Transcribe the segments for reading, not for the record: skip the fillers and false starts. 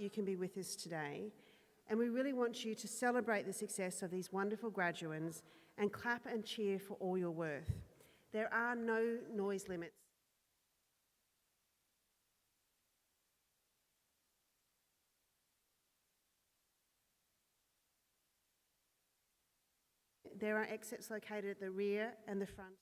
you can be with us today, and we really want you to celebrate the success of these wonderful graduands and clap and cheer for all your worth. There are no noise limits. There are exits located at the rear and the front.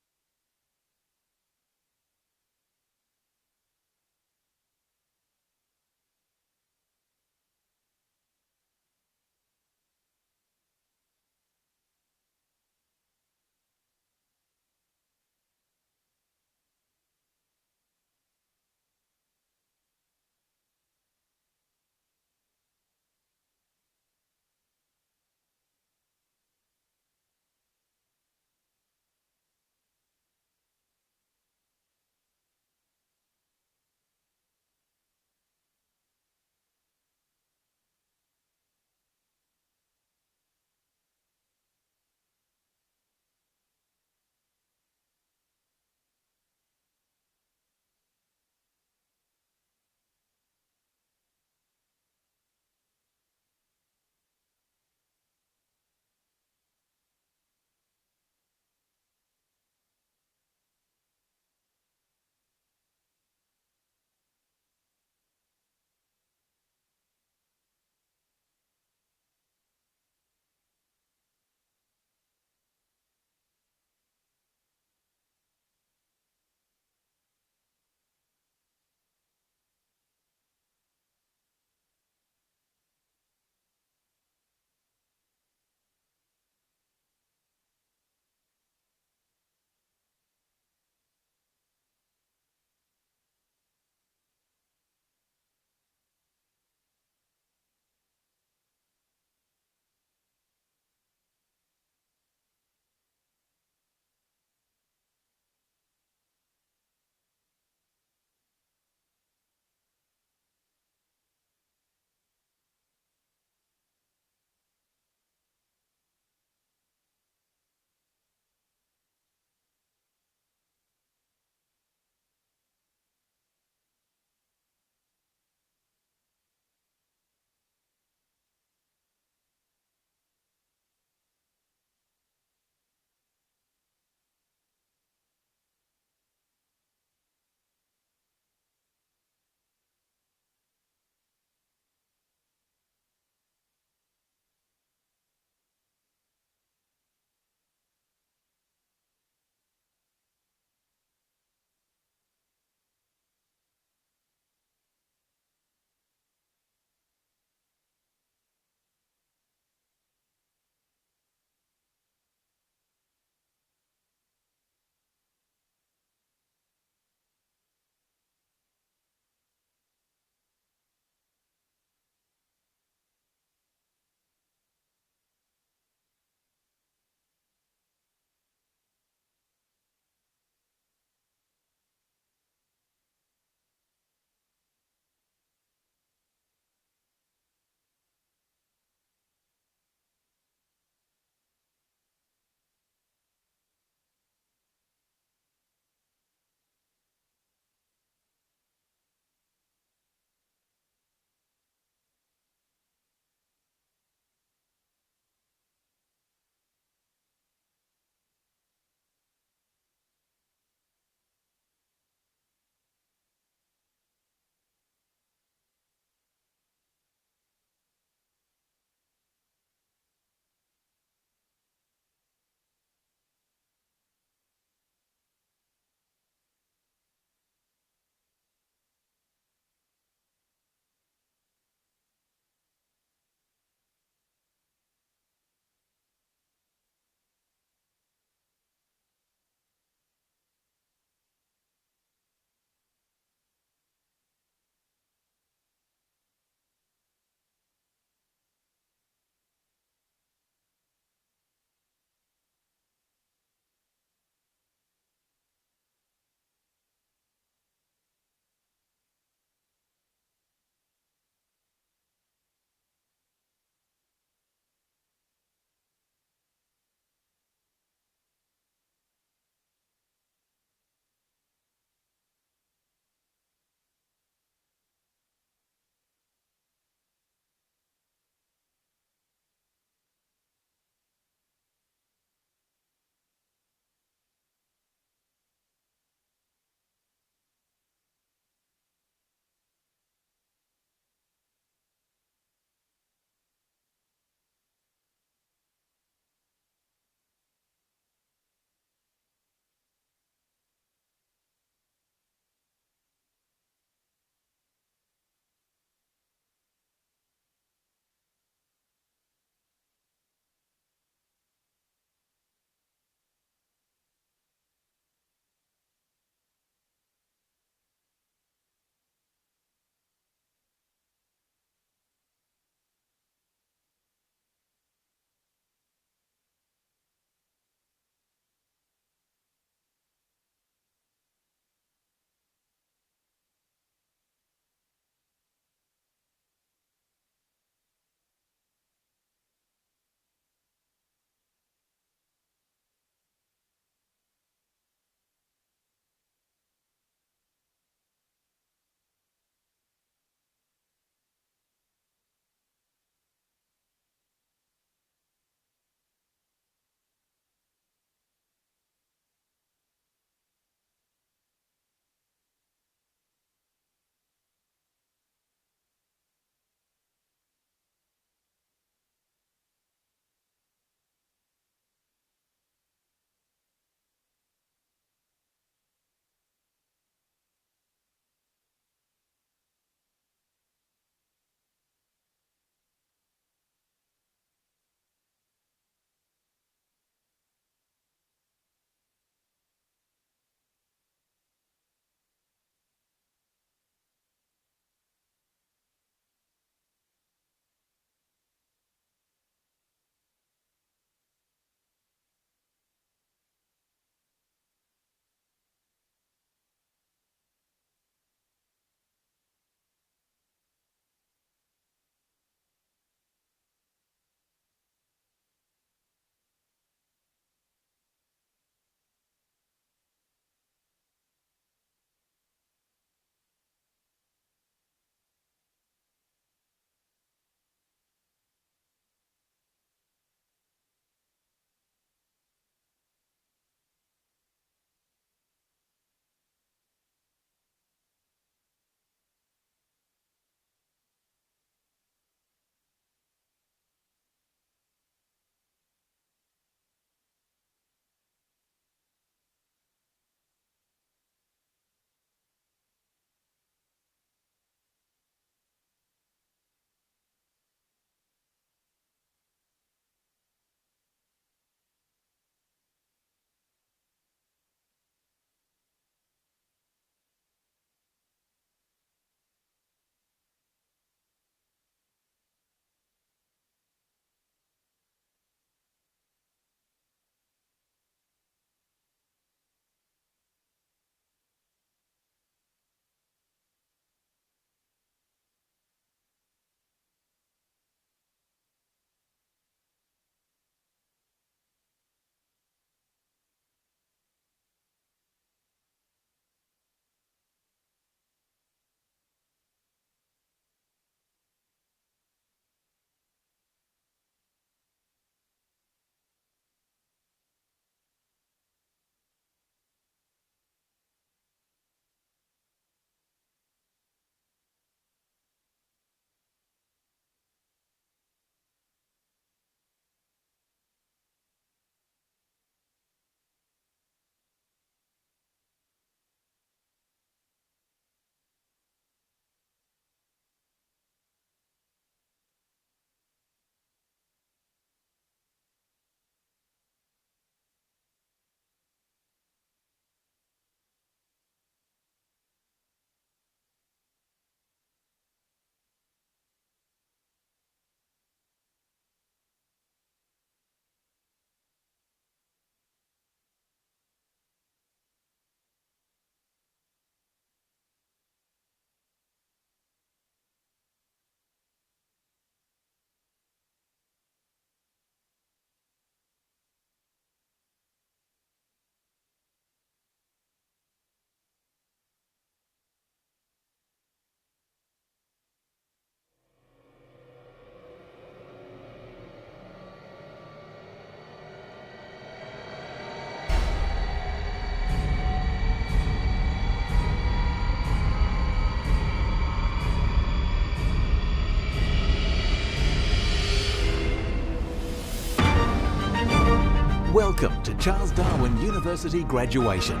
Welcome to Charles Darwin University graduation.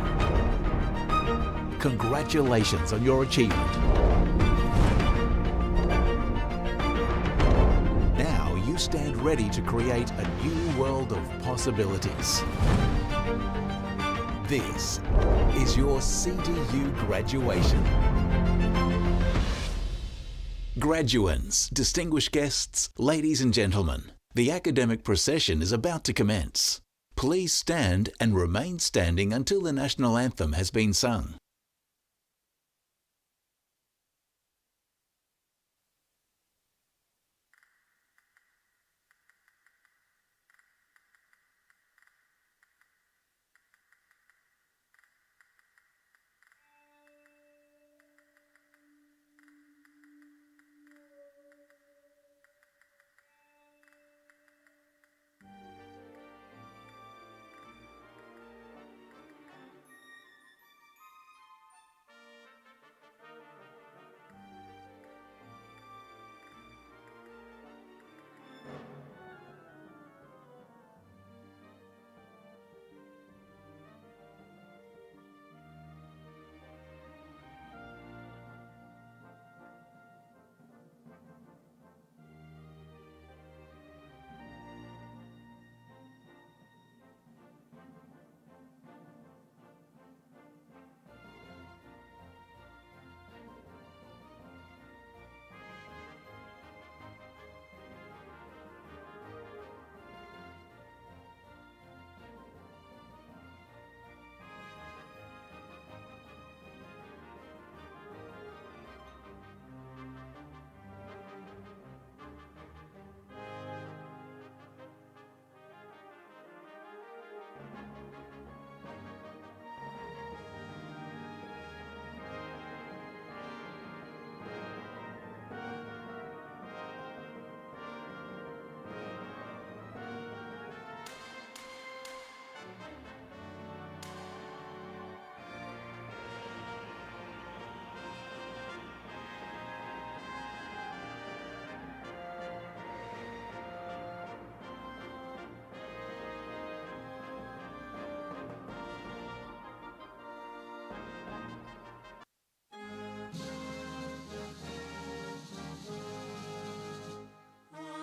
Congratulations on your achievement. Now you stand ready to create a new world of possibilities. This is your CDU graduation. Graduands, distinguished guests, ladies and gentlemen, the academic procession is about to commence. Please stand and remain standing until the national anthem has been sung.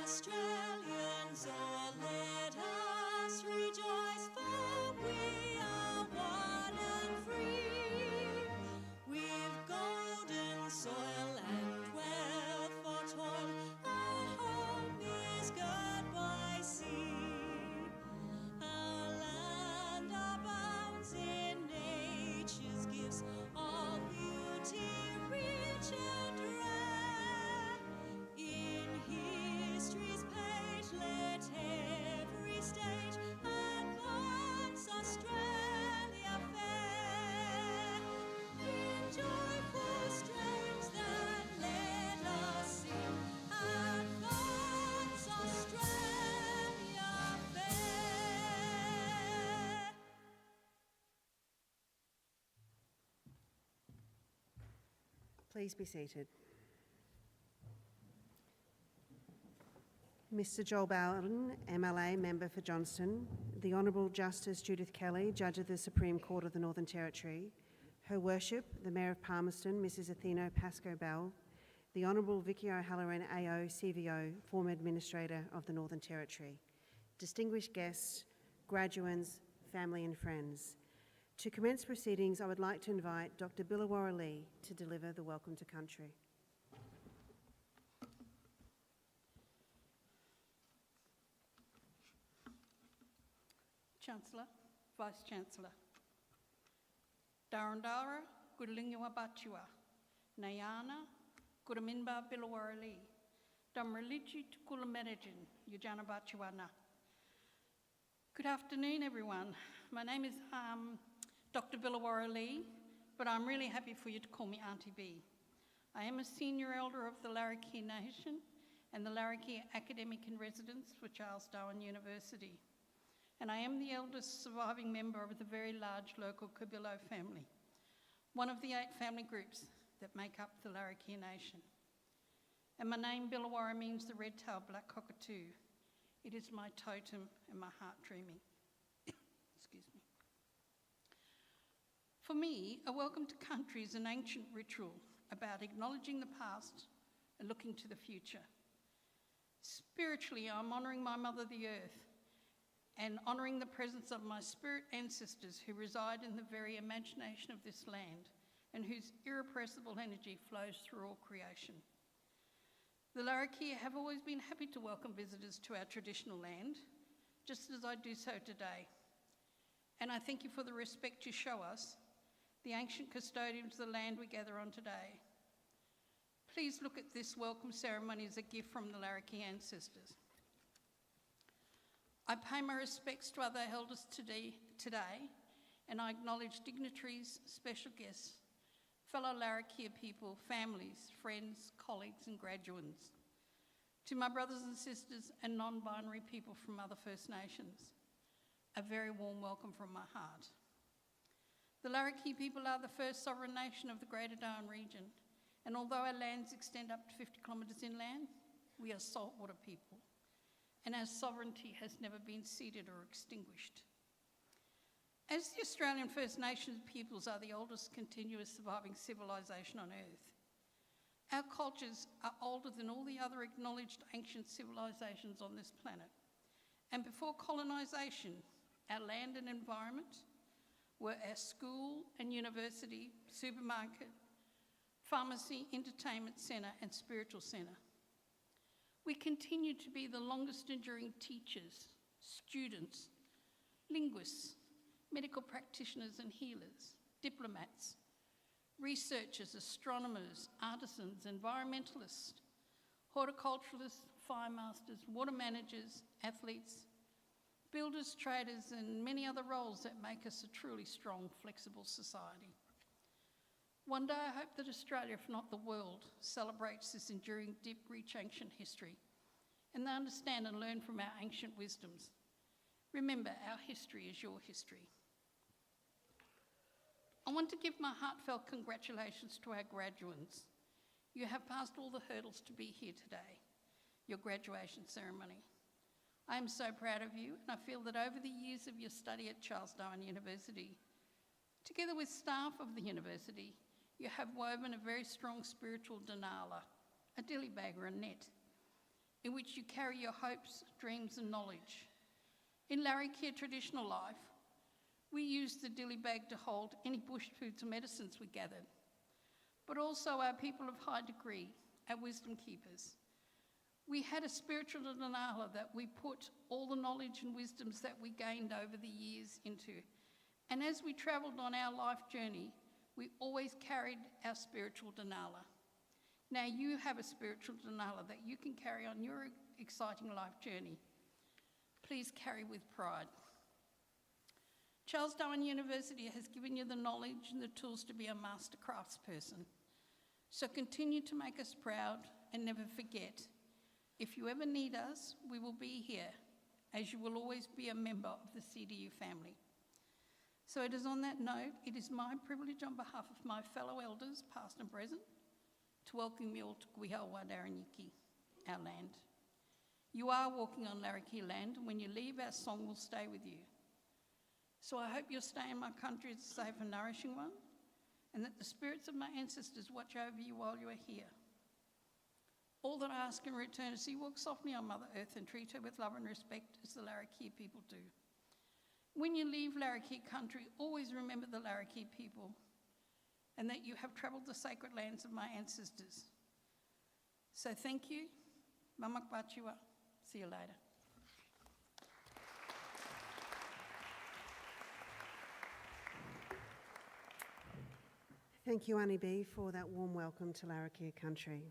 Australians, oh, let us rejoice, for we are one and free. We've golden soil and wealth for toil. Our home is good by sea. Our land abounds in nature's gifts, all beauty rich and rare. In history's page, let every stage advance Australia fair. In joyful strains that let us sing, advance Australia fair. Please be seated. Mr Joel Bowden, MLA, Member for Johnston, the Honourable Justice Judith Kelly, Judge of the Supreme Court of the Northern Territory, Her Worship, the Mayor of Palmerston, Mrs Athena Pascoe-Bell, the Honourable Vicky O'Halloran, AO, CVO, former Administrator of the Northern Territory, distinguished guests, graduands, family and friends. To commence proceedings, I would like to invite Dr Billawarra Lee to deliver the Welcome to Country. Chancellor, Vice-Chancellor. Darandara, Gudlingua Batua. Nayana, Gudaminba Billawarra Lee. Damreliji Tukulamerajin, Yujana Batuana. Good afternoon, everyone. My name is Dr. Billawarra Lee, but I'm really happy for you to call me Auntie B. I am a senior elder of the Larrakia Nation and the Larrakia Academic in Residence for Charles Darwin University. And I am the eldest surviving member of the very large local Kabilo family, one of the 8 family groups that make up the Larrakia Nation. And my name, Billawarra, means the red-tailed black cockatoo. It is my totem and my heart dreaming. For me, a welcome to country is an ancient ritual about acknowledging the past and looking to the future. Spiritually, I'm honouring my mother, the earth, and honouring the presence of my spirit ancestors who reside in the very imagination of this land and whose irrepressible energy flows through all creation. The Larrakia have always been happy to welcome visitors to our traditional land, just as I do so today. And I thank you for the respect you show us, the ancient custodians of the land we gather on today. Please look at this welcome ceremony as a gift from the Larrakia ancestors. I pay my respects to other elders today, and I acknowledge dignitaries, special guests, fellow Larrakia people, families, friends, colleagues and graduates. To my brothers and sisters and non-binary people from other First Nations, a very warm welcome from my heart. The Larrakia people are the first sovereign nation of the Greater Darwin region, and although our lands extend up to 50 kilometres inland, we are saltwater people, and our sovereignty has never been ceded or extinguished. As the Australian First Nations peoples are the oldest continuous surviving civilisation on Earth, our cultures are older than all the other acknowledged ancient civilisations on this planet. And before colonisation, our land and environment were our school and university, supermarket, pharmacy, entertainment centre and spiritual centre. We continue to be the longest enduring teachers, students, linguists, medical practitioners and healers, diplomats, researchers, astronomers, artisans, environmentalists, horticulturalists, fire masters, water managers, athletes, builders, traders, and many other roles that make us a truly strong, flexible society. One day I hope that Australia, if not the world, celebrates this enduring, deep, rich ancient history, and they understand and learn from our ancient wisdoms. Remember, our history is your history. I want to give my heartfelt congratulations to our graduates. You have passed all the hurdles to be here today, your graduation ceremony. I am so proud of you, and I feel that over the years of your study at Charles Darwin University, together with staff of the university, you have woven a very strong spiritual denala, a dilly bag or a net, in which you carry your hopes, dreams and knowledge. In Larrakia traditional life, we use the dilly bag to hold any bush foods and medicines we gathered, but also our people of high degree, our wisdom keepers. We had a spiritual denala that we put all the knowledge and wisdoms that we gained over the years into. And as we travelled on our life journey, we always carried our spiritual denala. Now you have a spiritual denala that you can carry on your exciting life journey. Please carry with pride. Charles Darwin University has given you the knowledge and the tools to be a master craftsperson. So continue to make us proud and never forget, if you ever need us, we will be here, as you will always be a member of the CDU family. So it is on that note, it is my privilege on behalf of my fellow elders, past and present, to welcome you all to Gwihawa Daranyiki, our land. You are walking on Larrakia land, and when you leave, our song will stay with you. So I hope your stay in my country is a safe and nourishing one, and that the spirits of my ancestors watch over you while you are here. All that I ask in return is you walk softly on Mother Earth and treat her with love and respect as the Larrakia people do. When you leave Larrakia country, always remember the Larrakia people and that you have travelled the sacred lands of my ancestors. So thank you. Mamak Bachiwa. See you later. Thank you, Annie B, for that warm welcome to Larrakia country.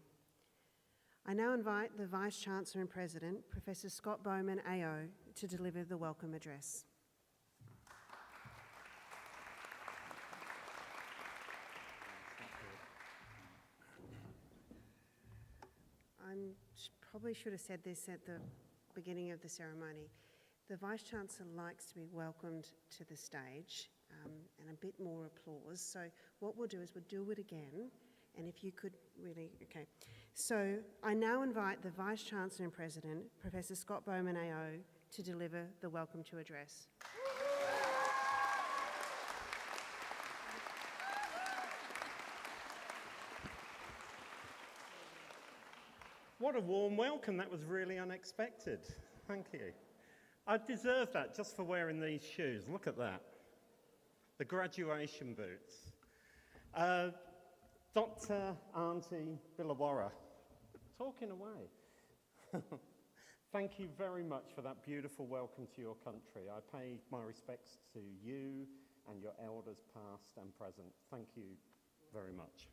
I now invite the Vice-Chancellor and President, Professor Scott Bowman, AO, to deliver the welcome address. I probably should have said this at the beginning of the ceremony. The Vice-Chancellor likes to be welcomed to the stage and a bit more applause. So what we'll do is we'll do it again, and if you could really, okay. So I now invite the Vice-Chancellor and President, Professor Scott Bowman AO, to deliver the welcome to address. What a warm welcome. That was really unexpected. Thank you. I deserve that just for wearing these shoes. Look at that. The graduation boots. Dr. Auntie Billawara, talking away. Thank you very much for that beautiful welcome to your country. I pay my respects to you and your elders past and present. Thank you very much.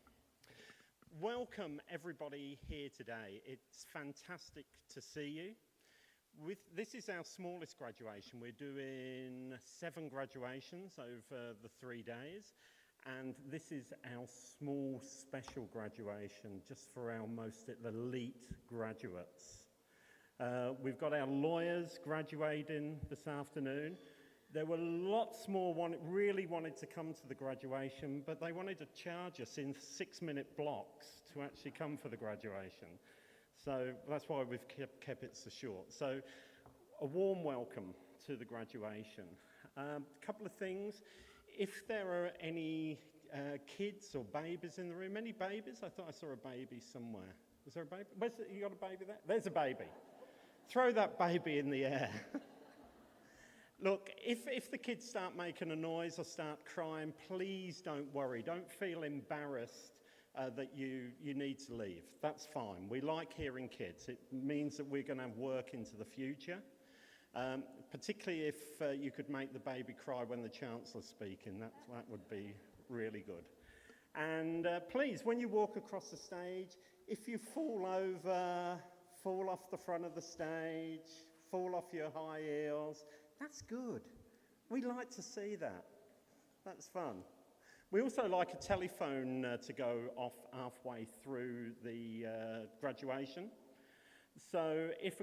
Welcome everybody here today. It's fantastic to see you. This is our smallest graduation. We're doing 7 graduations over the 3 days, and this is our small special graduation just for our most elite graduates. We've got our lawyers graduating this afternoon. There were lots more really wanted to come to the graduation, but they wanted to charge us in 6-minute blocks to actually come for the graduation. So that's why we've kept it so short. So a warm welcome to the graduation. A couple of things. If there are any kids or babies in the room, any babies? I thought I saw a baby somewhere. Was there a baby? You got a baby there? There's a baby. Throw that baby in the air. Look, if the kids start making a noise or start crying, please don't worry. Don't feel embarrassed that you need to leave. That's fine. We like hearing kids. It means that we're going to have work into the future, particularly if you could make the baby cry when the Chancellor's speaking. That would be really good. And please, when you walk across the stage, if you fall over, fall off the front of the stage, fall off your high heels, that's good. We like to see that. That's fun. We also like a telephone to go off halfway through the graduation. So if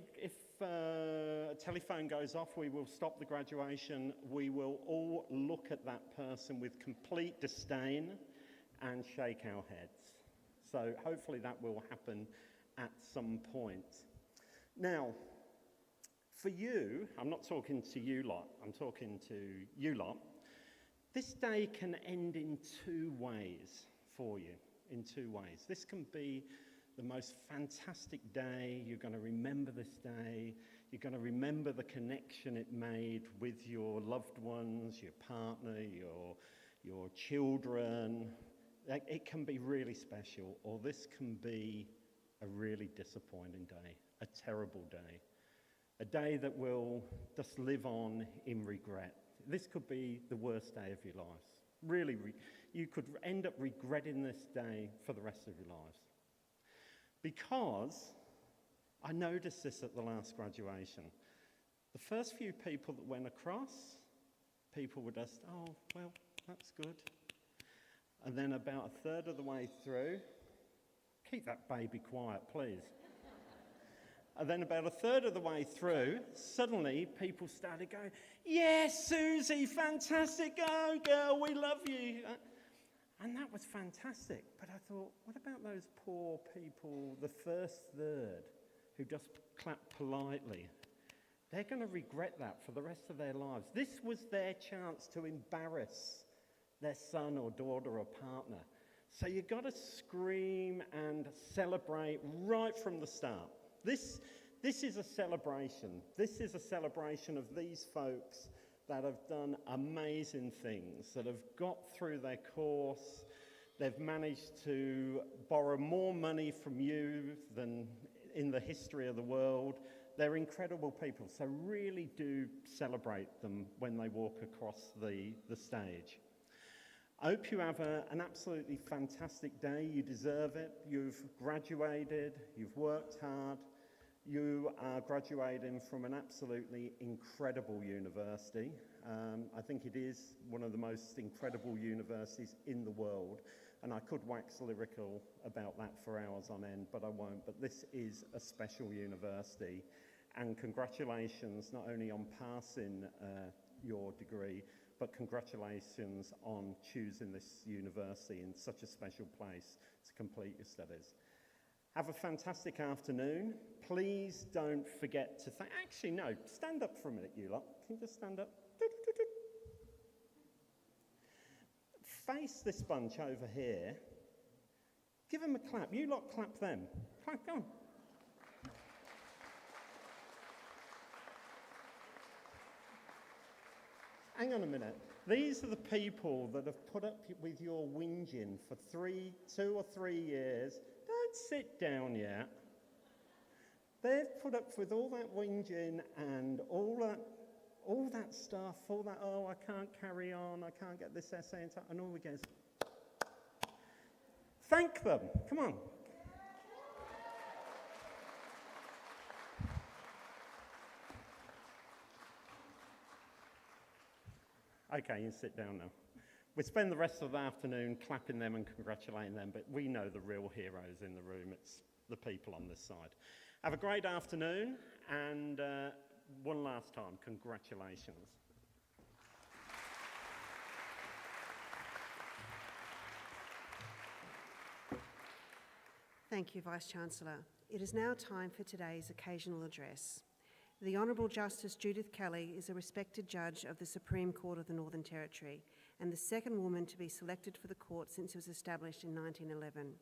a telephone goes off, we will stop the graduation. We will all look at that person with complete disdain and shake our heads. So hopefully that will happen at some point. Now, for you, I'm not talking to you lot, I'm talking to you lot. This day can end in 2 ways for you, in 2 ways. This can be the most fantastic day. You're going to remember this day. You're going to remember the connection it made with your loved ones, your partner, your children. It can be really special, or this can be a really disappointing day, a terrible day. A day that will just live on in regret. This could be the worst day of your lives. Really, you could end up regretting this day for the rest of your lives. Because I noticed this at the last graduation. The first few people that went across, people were just, oh, well, that's good. And then about a third of the way through, keep that baby quiet, please. And then about a third of the way through, suddenly people started going, yes, Susie, fantastic, go girl, we love you. And that was fantastic. But I thought, what about those poor people, the first third, who just clapped politely? They're going to regret that for the rest of their lives. This was their chance to embarrass their son or daughter or partner. So you've got to scream and celebrate right from the start. This is a celebration. This is a celebration of these folks that have done amazing things, that have got through their course. They've managed to borrow more money from you than in the history of the world. They're incredible people, so really do celebrate them when they walk across the stage. I hope you have an absolutely fantastic day. You deserve it. You've graduated. You've worked hard. You are graduating from an absolutely incredible university. I think it is one of the most incredible universities in the world, and I could wax lyrical about that for hours on end, but I won't. But this is a special university, and congratulations not only on passing your degree, but congratulations on choosing this university in such a special place to complete your studies. Have a fantastic afternoon. Please don't forget to thank... Actually, no, stand up for a minute, you lot. Can you just stand up? Face this bunch over here. Give them a clap. You lot clap them. Clap, go on. hang on a minute. These are the people that have put up with your whinging for 2 or 3 years. Don't sit down yet. They've put up with all that whinging and all that stuff, oh, I can't carry on, I can't get this essay in time, and all we go is, thank them, come on. Okay, you sit down now. We spend the rest of the afternoon clapping them and congratulating them, but we know the real heroes in the room. It's the people on this side. Have a great afternoon, and one last time, congratulations. Thank you, Vice-Chancellor. It is now time for today's occasional address. The Honourable Justice Judith Kelly is a respected judge of the Supreme Court of the Northern Territory and the second woman to be selected for the court since it was established in 1911.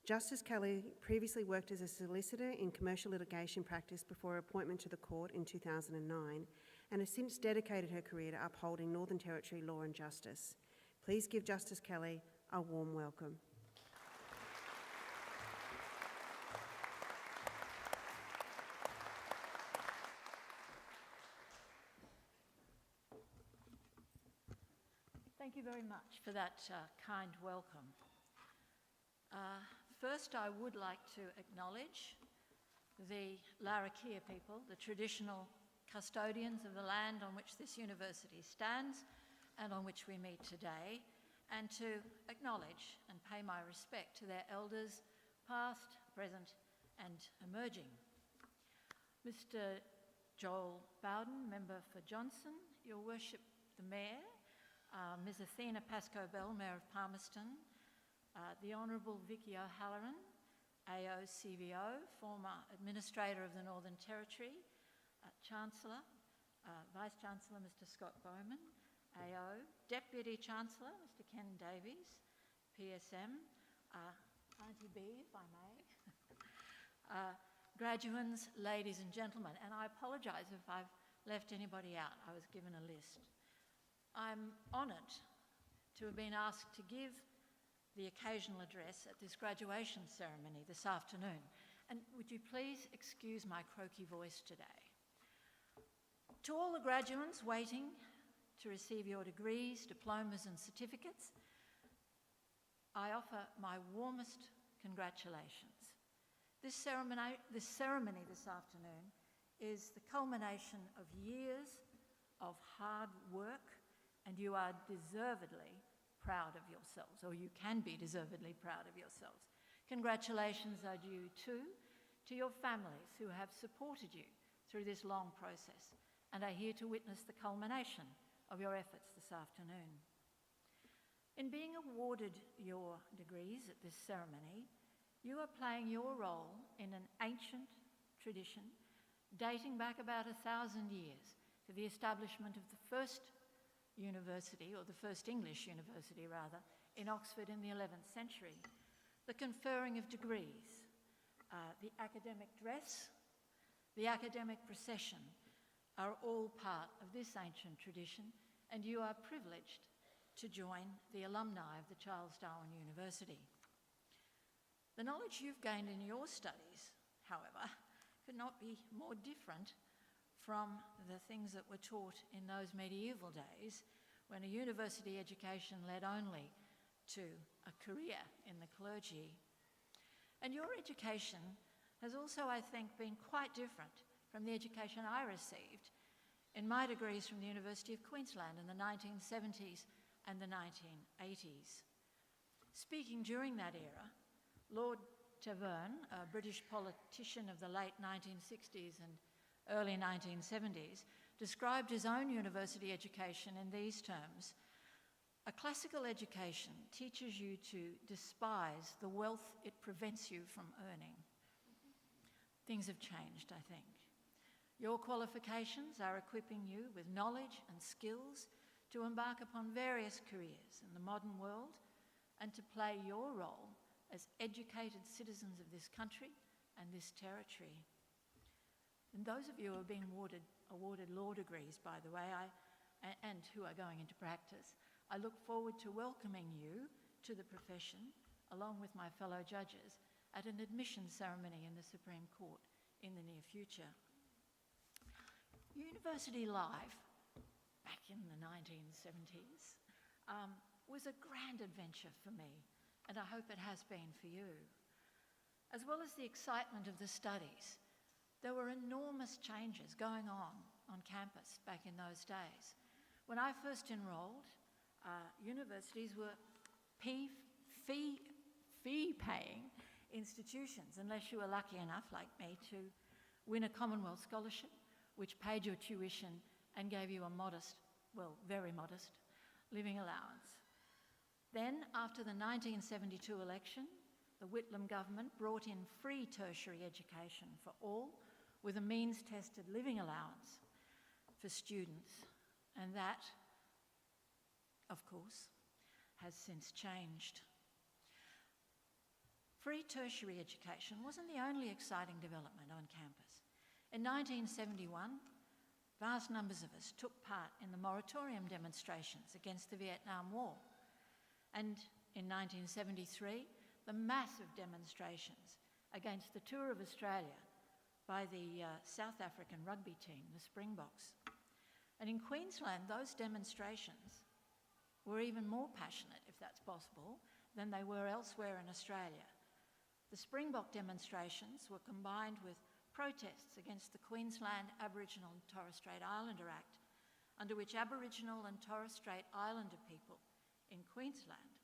Justice Kelly previously worked as a solicitor in commercial litigation practice before her appointment to the court in 2009 and has since dedicated her career to upholding Northern Territory law and justice. Please give Justice Kelly a warm welcome. Thank you very much for that kind welcome. First, I would like to acknowledge the Larrakia people, the traditional custodians of the land on which this university stands and on which we meet today, and to acknowledge and pay my respect to their elders, past, present, and emerging. Mr. Joel Bowden, Member for Johnson, Your Worship the Mayor, Ms. Athena Pascoe-Bell, Mayor of Palmerston, the Honourable Vicky O'Halloran, AO CVO, former Administrator of the Northern Territory, Chancellor, Vice-Chancellor Mr. Scott Bowman, AO, Deputy Chancellor Mr. Ken Davies, PSM, Auntie B, if I may, graduands, ladies and gentlemen, and I apologise if I've left anybody out. I was given a list. I'm honoured to have been asked to give the occasional address at this graduation ceremony this afternoon. And would you please excuse my croaky voice today? To all the graduates waiting to receive your degrees, diplomas and certificates, I offer my warmest congratulations. This ceremony this afternoon is the culmination of years of hard work, and you are deservedly proud of yourselves, or you can be deservedly proud of yourselves. Congratulations are due too to your families who have supported you through this long process and are here to witness the culmination of your efforts this afternoon. In being awarded your degrees at this ceremony, you are playing your role in an ancient tradition dating back about 1,000 years to the establishment of the first university, or the first English university rather, in Oxford in the 11th century. The conferring of degrees, the academic dress, the academic procession are all part of this ancient tradition, and you are privileged to join the alumni of the Charles Darwin University. The knowledge you've gained in your studies, however, could not be more different from the things that were taught in those medieval days when a university education led only to a career in the clergy. And your education has also, I think, been quite different from the education I received in my degrees from the University of Queensland in the 1970s and the 1980s. Speaking during that era, Lord Taverne, a British politician of the late 1960s and early 1970s, described his own university education in these terms: a classical education teaches you to despise the wealth it prevents you from earning. Things have changed, I think. Your qualifications are equipping you with knowledge and skills to embark upon various careers in the modern world and to play your role as educated citizens of this country and this territory. And those of you who are being awarded law degrees, by the way, and who are going into practice, I look forward to welcoming you to the profession, along with my fellow judges, at an admission ceremony in the Supreme Court in the near future. University life, back in the 1970s, was a grand adventure for me, and I hope it has been for you. As well as the excitement of the studies, there were enormous changes going on campus back in those days. When I first enrolled, universities were fee-paying institutions, unless you were lucky enough, like me, to win a Commonwealth scholarship, which paid your tuition and gave you a modest, well, very modest, living allowance. Then, after the 1972 election, the Whitlam government brought in free tertiary education for all, with a means-tested living allowance for students. And that, of course, has since changed. Free tertiary education wasn't the only exciting development on campus. In 1971, vast numbers of us took part in the moratorium demonstrations against the Vietnam War. And in 1973, the massive demonstrations against the tour of Australia by the South African rugby team, the Springboks. And in Queensland, those demonstrations were even more passionate, if that's possible, than they were elsewhere in Australia. The Springbok demonstrations were combined with protests against the Queensland Aboriginal and Torres Strait Islander Act, under which Aboriginal and Torres Strait Islander people in Queensland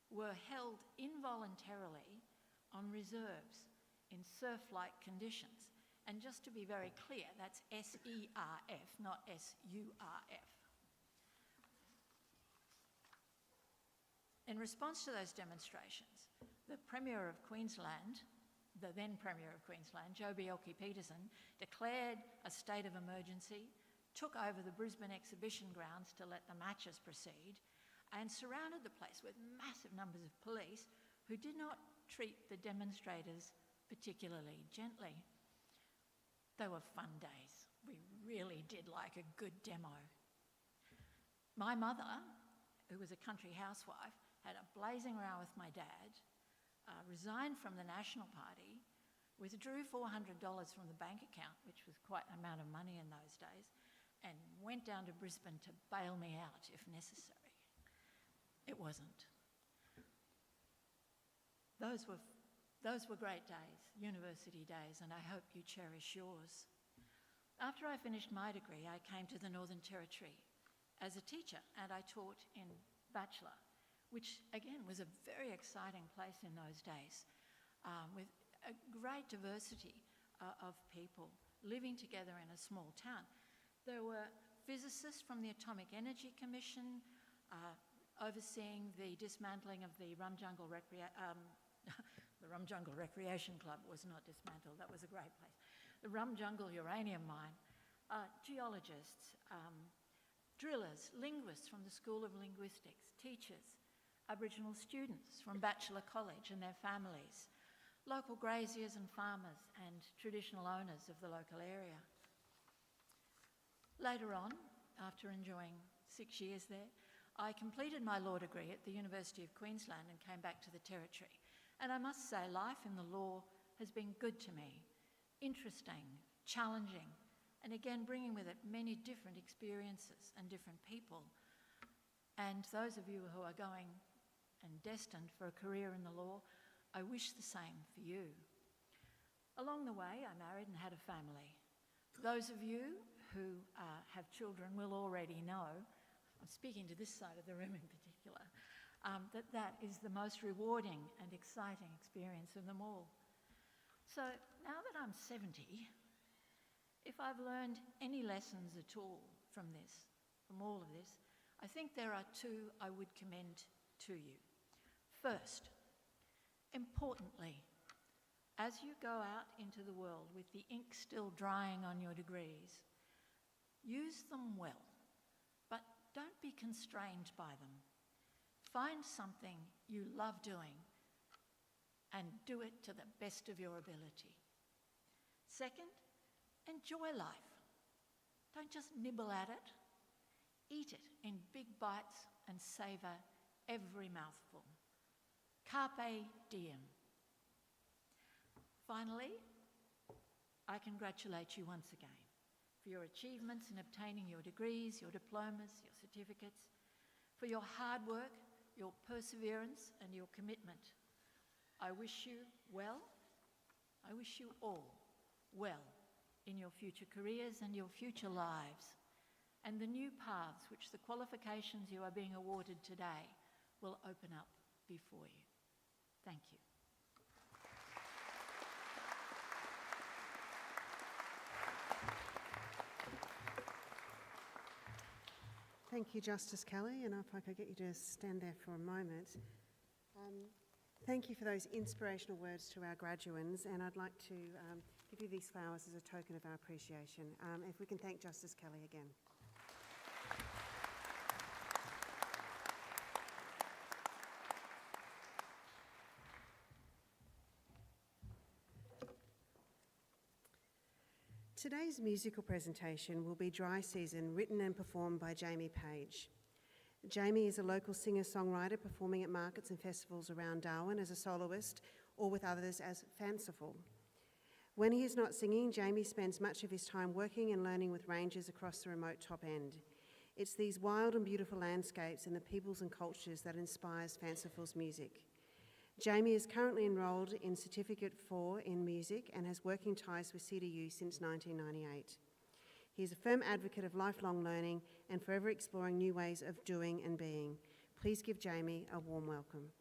were held involuntarily on reserves in surf-like conditions. And just to be very clear, that's SERF, not SURF. In response to those demonstrations, the Premier of Queensland, the then Premier of Queensland, Joh Bjelke-Petersen, declared a state of emergency, took over the Brisbane exhibition grounds to let the matches proceed, and surrounded the place with massive numbers of police who did not treat the demonstrators particularly gently. They were fun days. We really did like a good demo. My mother, who was a country housewife, had a blazing row with my dad, resigned from the National Party, withdrew $400 from the bank account, which was quite an amount of money in those days, and went down to Brisbane to bail me out if necessary. It wasn't. Those were great days, university days, and I hope you cherish yours. After I finished my degree, I came to the Northern Territory as a teacher, and I taught in Bachelor, which again was a very exciting place in those days, with a great diversity of people living together in a small town. There were physicists from the Atomic Energy Commission overseeing the dismantling of the Rumjungle Recreation Club was not dismantled, that was a great place. The Rumjungle uranium mine, geologists, drillers, linguists from the School of Linguistics, teachers, Aboriginal students from Bachelor College and their families, local graziers and farmers and traditional owners of the local area. Later on, after enjoying 6 years there, I completed my law degree at the University of Queensland and came back to the Territory. And I must say, life in the law has been good to me, interesting, challenging, and again bringing with it many different experiences and different people. And those of you who are going and destined for a career in the law, I wish the same for you. Along the way, I married and had a family. Those of you who have children will already know, I'm speaking to this side of the room in particular, that is the most rewarding and exciting experience of them all. So now that I'm 70, if I've learned any lessons at all from all of this, I think there are two I would commend to you. First, importantly, as you go out into the world with the ink still drying on your degrees, use them well, but don't be constrained by them. Find something you love doing and do it to the best of your ability. Second, enjoy life. Don't just nibble at it. Eat it in big bites and savour every mouthful. Carpe diem. Finally, I congratulate you once again for your achievements in obtaining your degrees, your diplomas, your certificates, for your hard work, your perseverance and your commitment. I wish you well. I wish you all well in your future careers and your future lives, and the new paths which the qualifications you are being awarded today will open up before you. Thank you. Thank you, Justice Kelly, and if I could get you to stand there for a moment. Thank you for those inspirational words to our graduands, and I'd like to give you these flowers as a token of our appreciation. If we can thank Justice Kelly again. Today's musical presentation will be Dry Season, written and performed by Jamie Page. Jamie is a local singer-songwriter performing at markets and festivals around Darwin as a soloist or with others as Fanciful. When he is not singing, Jamie spends much of his time working and learning with rangers across the remote top end. It's these wild and beautiful landscapes and the peoples and cultures that inspires Fanciful's music. Jamie is currently enrolled in Certificate 4 in Music and has working ties with CDU since 1998. He is a firm advocate of lifelong learning and forever exploring new ways of doing and being. Please give Jamie a warm welcome.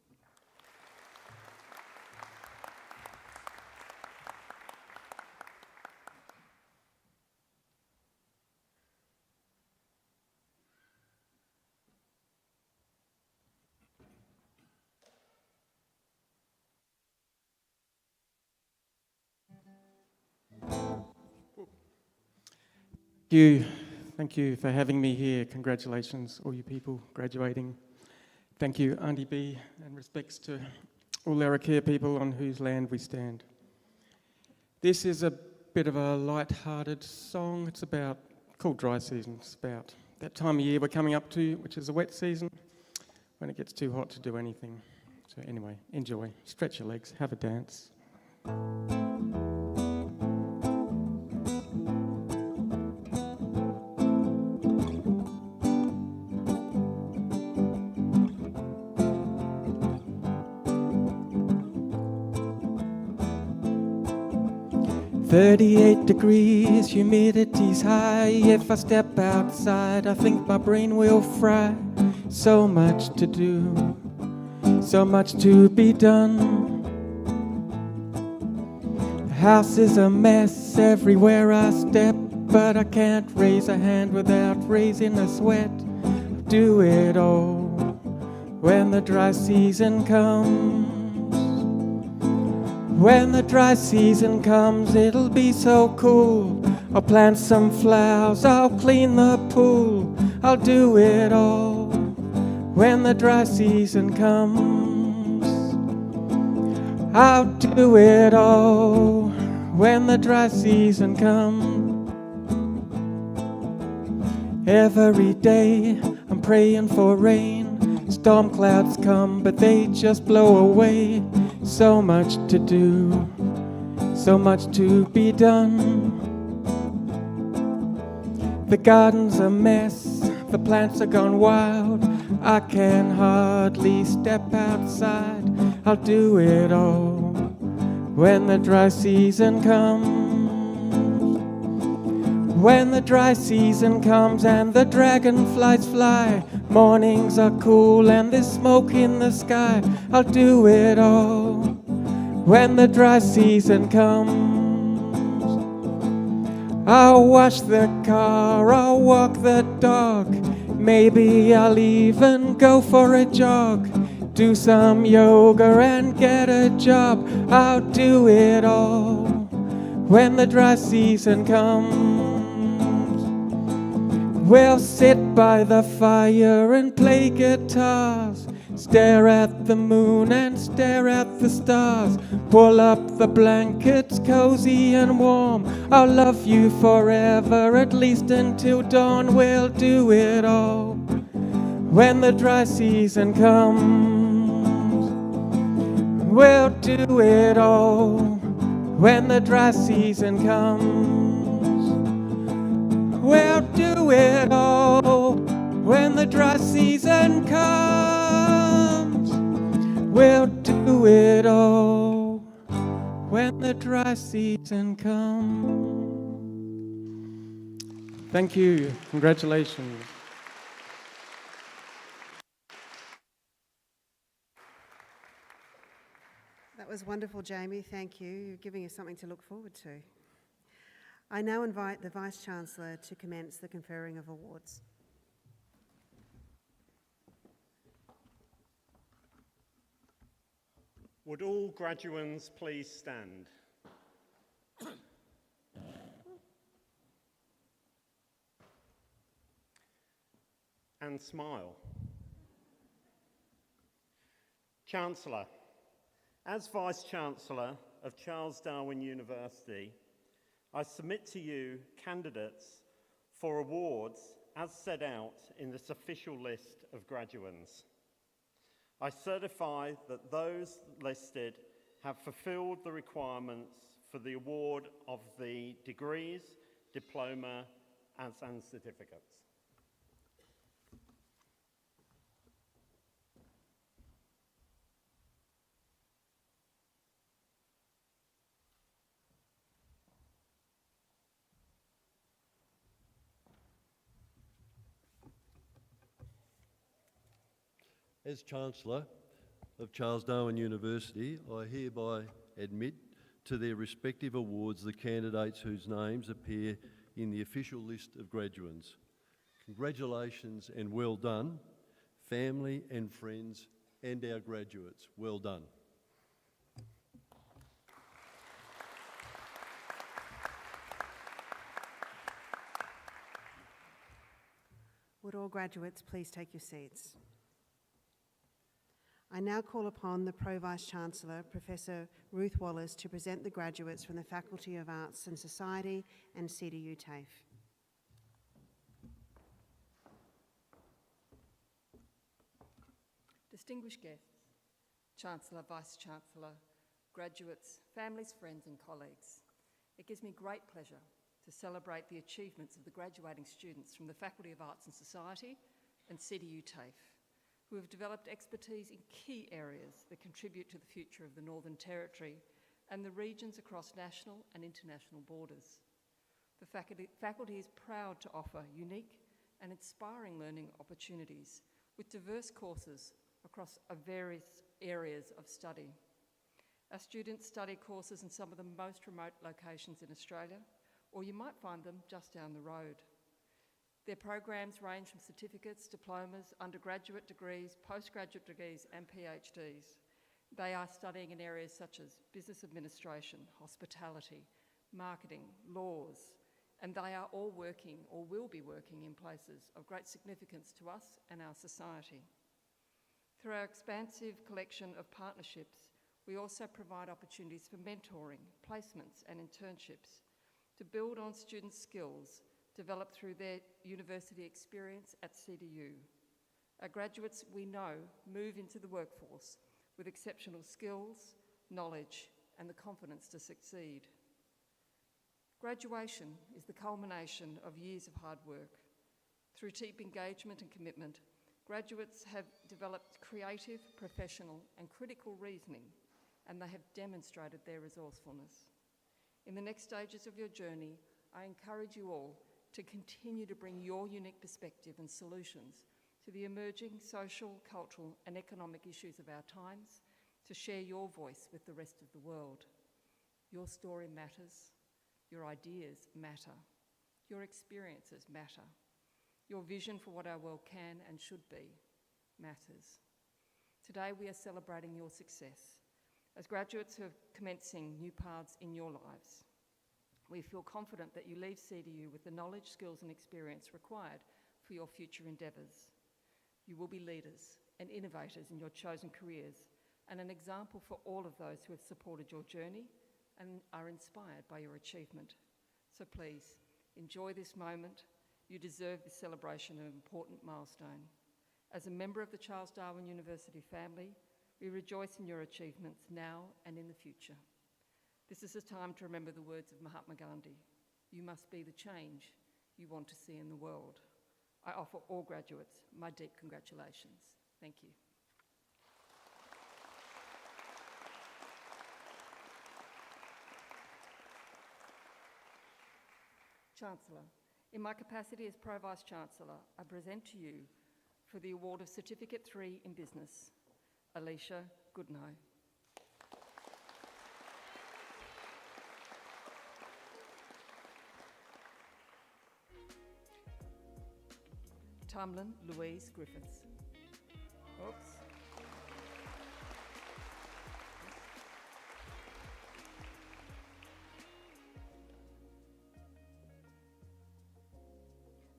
Thank you for having me here. Congratulations, all you people graduating. Thank you, Auntie B, and respects to all Larrakia people on whose land we stand. This is a bit of a light-hearted song. It's called Dry Season. It's about that time of year we're coming up to, which is the wet season, when it gets too hot to do anything. So anyway, enjoy. Stretch your legs, have a dance. 38 degrees, humidity's high. If I step outside, I think my brain will fry. So much to do, so much to be done. The house is a mess everywhere I step, but I can't raise a hand without raising a sweat. I'll do it all when the dry season comes. When the dry season comes, it'll be so cool. I'll plant some flowers, I'll clean the pool. I'll do it all when the dry season comes. I'll do it all when the dry season comes. Every day I'm praying for rain. Storm clouds come, but they just blow away. So much to do, so much to be done. The garden's a mess, the plants are gone wild. I can hardly step outside. I'll do it all when the dry season comes. When the dry season comes and the dragonflies fly, mornings are cool and there's smoke in the sky. I'll do it all when the dry season comes. I'll wash the car, I'll walk the dog. Maybe I'll even go for a jog. Do some yoga and get a job. I'll do it all when the dry season comes. We'll sit by the fire and play guitars, stare at the moon and stare at with the stars. Pull up the blankets, cozy and warm. I'll love you forever, at least until dawn. We'll do it all when the dry season comes. We'll do it all when the dry season comes. We'll do it all when the dry season comes. We'll do it all when the dry season comes. Thank you. Congratulations. That was wonderful, Jamie. Thank you. You're giving us something to look forward to. I now invite the Vice-Chancellor to commence the conferring of awards. Would all graduands please stand? And smile. Chancellor, as Vice-Chancellor of Charles Darwin University, I submit to you candidates for awards as set out in this official list of graduands. I certify that those listed have fulfilled the requirements for the award of the degrees, diploma, and certificates. As Chancellor of Charles Darwin University, I hereby admit to their respective awards the candidates whose names appear in the official list of graduands. Congratulations and well done, family and friends and our graduates. Well done. Would all graduates please take your seats? I now call upon the Pro-Vice-Chancellor, Professor Ruth Wallace, to present the graduates from the Faculty of Arts and Society and CDU TAFE. Distinguished guests, Chancellor, Vice-Chancellor, graduates, families, friends and colleagues, it gives me great pleasure to celebrate the achievements of the graduating students from the Faculty of Arts and Society and CDU TAFE, who have developed expertise in key areas that contribute to the future of the Northern Territory and the regions across national and international borders. The faculty is proud to offer unique and inspiring learning opportunities with diverse courses across various areas of study. Our students study courses in some of the most remote locations in Australia, or you might find them just down the road. Their programs range from certificates, diplomas, undergraduate degrees, postgraduate degrees and PhDs. They are studying in areas such as business administration, hospitality, marketing, laws, and they are all working or will be working in places of great significance to us and our society. Through our expansive collection of partnerships, we also provide opportunities for mentoring, placements and internships to build on students' skills developed through their university experience at CDU. Our graduates, we know, move into the workforce with exceptional skills, knowledge, and the confidence to succeed. Graduation is the culmination of years of hard work. Through deep engagement and commitment, graduates have developed creative, professional, and critical reasoning, and they have demonstrated their resourcefulness. In the next stages of your journey, I encourage you all to continue to bring your unique perspective and solutions to the emerging social, cultural and economic issues of our times, to share your voice with the rest of the world. Your story matters, your ideas matter, your experiences matter, your vision for what our world can and should be matters. Today we are celebrating your success as graduates who are commencing new paths in your lives. We feel confident that you leave CDU with the knowledge, skills and experience required for your future endeavours. You will be leaders and innovators in your chosen careers, and an example for all of those who have supported your journey and are inspired by your achievement. So please, enjoy this moment. You deserve this celebration of an important milestone. As a member of the Charles Darwin University family, we rejoice in your achievements now and in the future. This is a time to remember the words of Mahatma Gandhi. You must be the change you want to see in the world. I offer all graduates my deep congratulations. Thank you. Chancellor, in my capacity as Pro Vice-Chancellor, I present to you for the award of Certificate 3 in Business, Alicia Goodnow. Tumlin Louise Griffiths. Oops.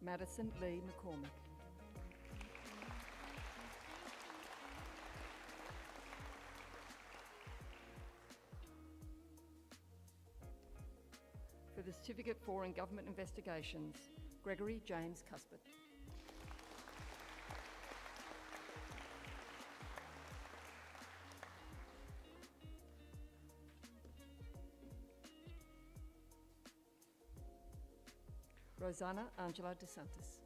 Madison Lee McCormick. For the Certificate 4 in Government Investigations, Gregory James Cuthbert. Rosanna Angela DeSantis.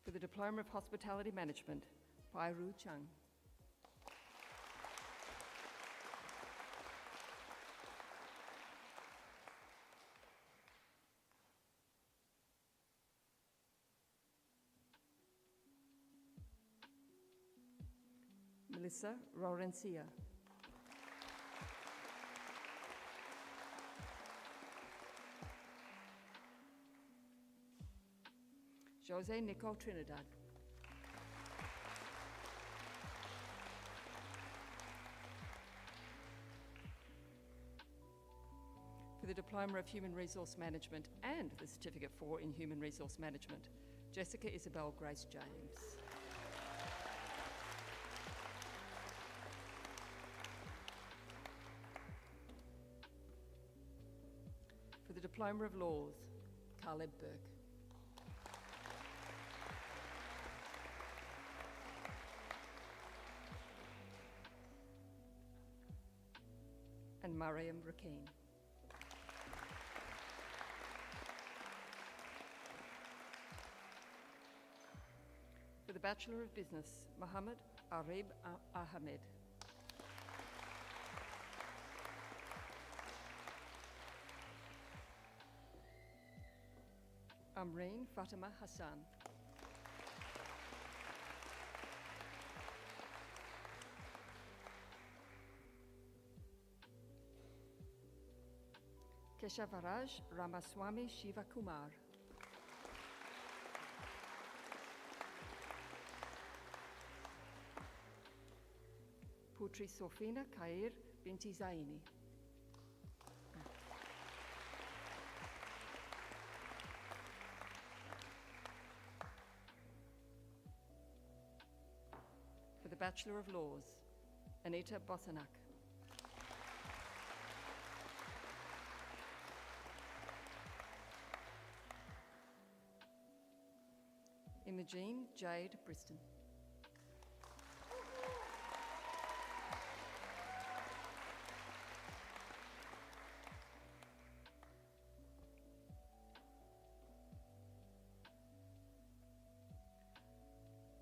For the Diploma of Hospitality Management, Pai-Ru Chung. Melissa Laurencia. Jose Nico Trinidad. For the Diploma of Human Resource Management and the Certificate 4 in Human Resource Management, Jessica Isabel Grace James. For the Diploma of Laws, Caleb Burke. And Mariam Rakeen. For the Bachelor of Business, Mohammed Arib Ahmed. Amreen Fatima Hassan. Keshavaraj Ramaswamy Shivakumar. Putri Sofina Kair Binti Zaini. For the Bachelor of Laws, Anita Bosanak. Imogene Jade Briston.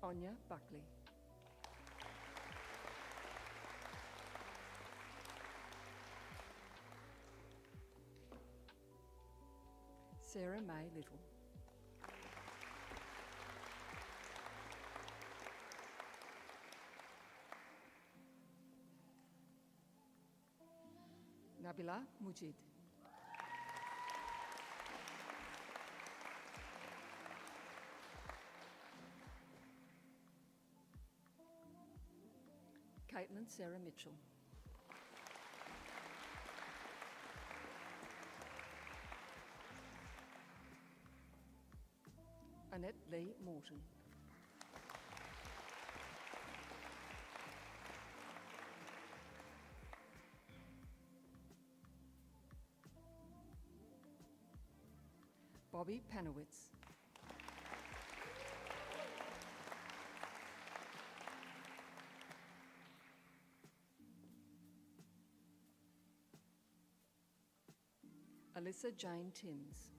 Anya Buckley. Sarah May Little. Nabila Mujid. Caitlin Sarah Mitchell. Annette Lee Morton. Bobby Panowitz. Alyssa Jane Timms.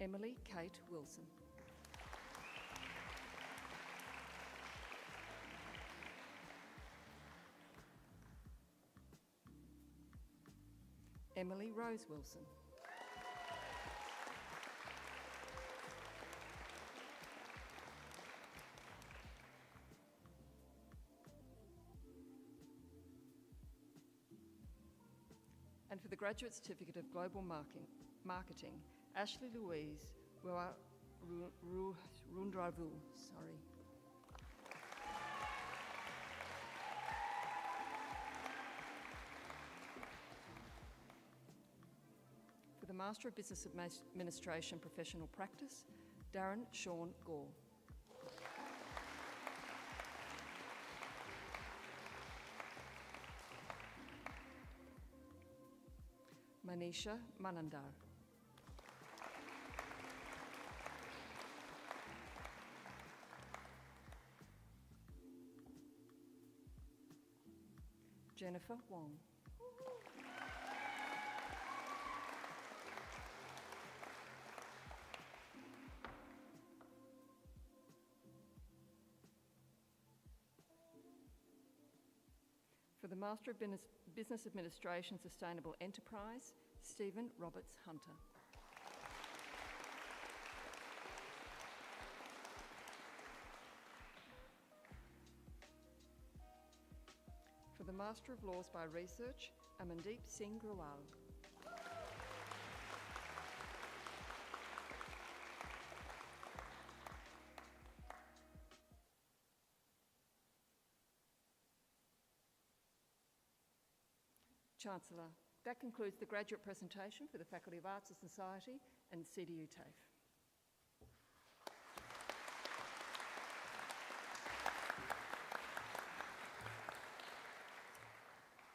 Emily Kate Wilson. Emily Rose Wilson. And for the Graduate Certificate of Global Marketing, Ashley Louise Rundravu, sorry. For the Master of Business Administration Professional Practice, Darren Sean Gore. Manisha Manandar. Jennifer Wong. For the Master of Business Administration Sustainable Enterprise, Stephen Roberts Hunter. For the Master of Laws by Research, Amandeep Singh Grewal. Chancellor, that concludes the graduate presentation for the Faculty of Arts and Society and CDU TAFE.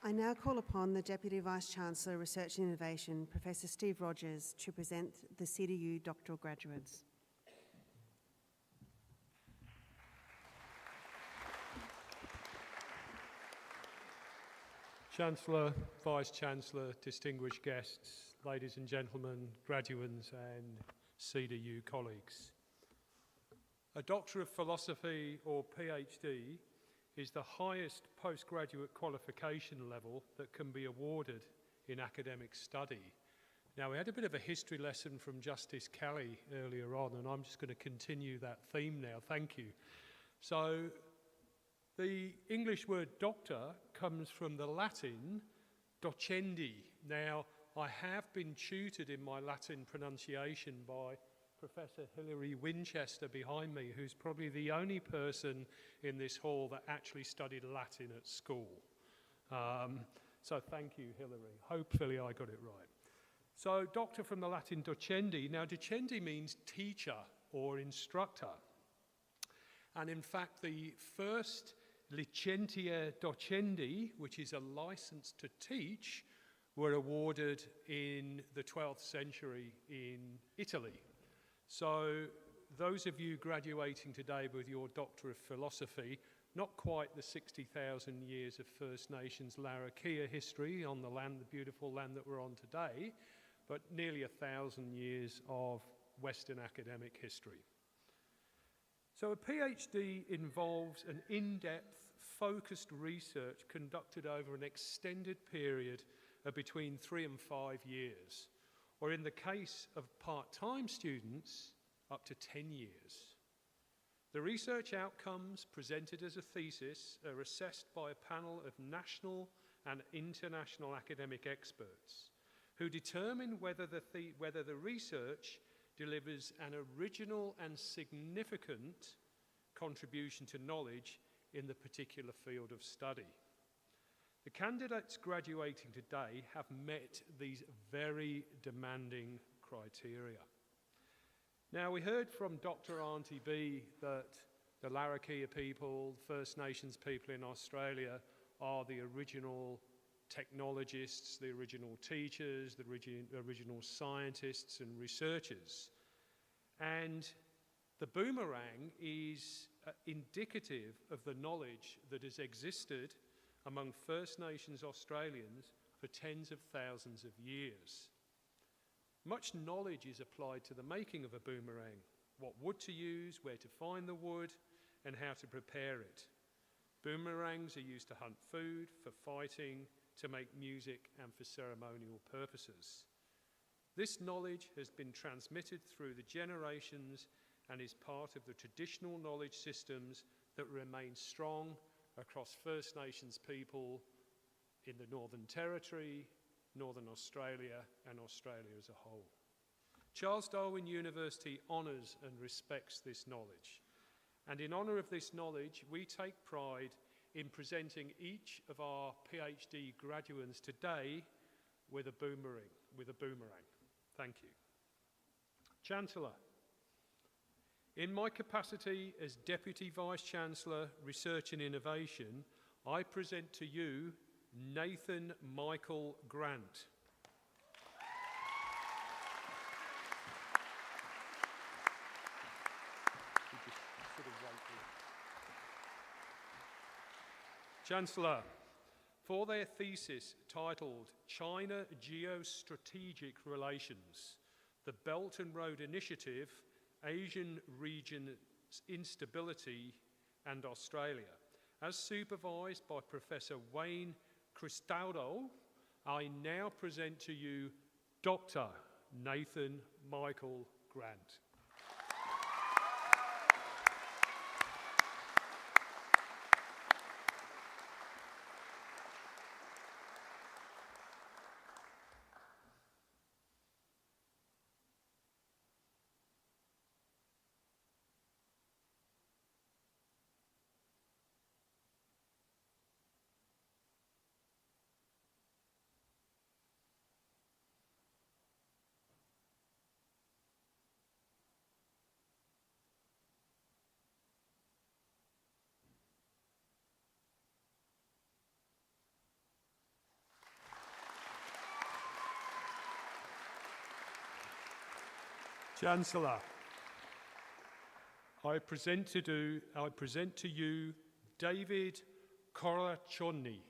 I now call upon the Deputy Vice-Chancellor, Research and Innovation, Professor Steve Rogers, to present the CDU doctoral graduates. Chancellor, Vice-Chancellor, distinguished guests, ladies and gentlemen, graduands and CDU colleagues. A Doctor of Philosophy or PhD is the highest postgraduate qualification level that can be awarded in academic study. Now, we had a bit of a history lesson from Justice Kelly earlier on, and I'm just going to continue that theme now. Thank you. So, the English word doctor comes from the Latin docendi. Now, I have been tutored in my Latin pronunciation by Professor Hilary Winchester behind me, who's probably the only person in this hall that actually studied Latin at school. So thank you, Hilary. Hopefully I got it right. So doctor from the Latin docendi. Now, docendi means teacher or instructor. And in fact, the first licentia docendi, which is a license to teach, were awarded in the 12th century in Italy. So those of you graduating today with your Doctor of Philosophy, not quite the 60,000 years of First Nations Larrakia history on the land, the beautiful land that we're on today, but nearly 1,000 years of Western academic history. So a PhD involves an in-depth, focused research conducted over an extended period of between 3 and 5 years, or in the case of part-time students, up to 10 years. The research outcomes presented as a thesis are assessed by a panel of national and international academic experts who determine whether the research delivers an original and significant contribution to knowledge in the particular field of study. The candidates graduating today have met these very demanding criteria. Now, we heard from Dr. Auntie B that the Larrakia people, First Nations people in Australia, are the original technologists, the original teachers, the original scientists and researchers. And the boomerang is indicative of the knowledge that has existed among First Nations Australians for tens of thousands of years. Much knowledge is applied to the making of a boomerang, what wood to use, where to find the wood, and how to prepare it. Boomerangs are used to hunt food, for fighting, to make music, and for ceremonial purposes. This knowledge has been transmitted through the generations and is part of the traditional knowledge systems that remain strong across First Nations people in the Northern Territory, Northern Australia, and Australia as a whole. Charles Darwin University honours and respects this knowledge. And in honour of this knowledge, we take pride in presenting each of our PhD graduates today with a boomerang. Thank you. Chancellor, in my capacity as Deputy Vice-Chancellor, Research and Innovation, I present to you Nathan Michael Grant. Chancellor, for their thesis titled China Geostrategic Relations, the Belt and Road Initiative, Asian Region's Instability and Australia. As supervised by Professor Wayne Cristaldo, I now present to you Dr. Nathan Michael Grant. Chancellor, I present to you David Korachoni.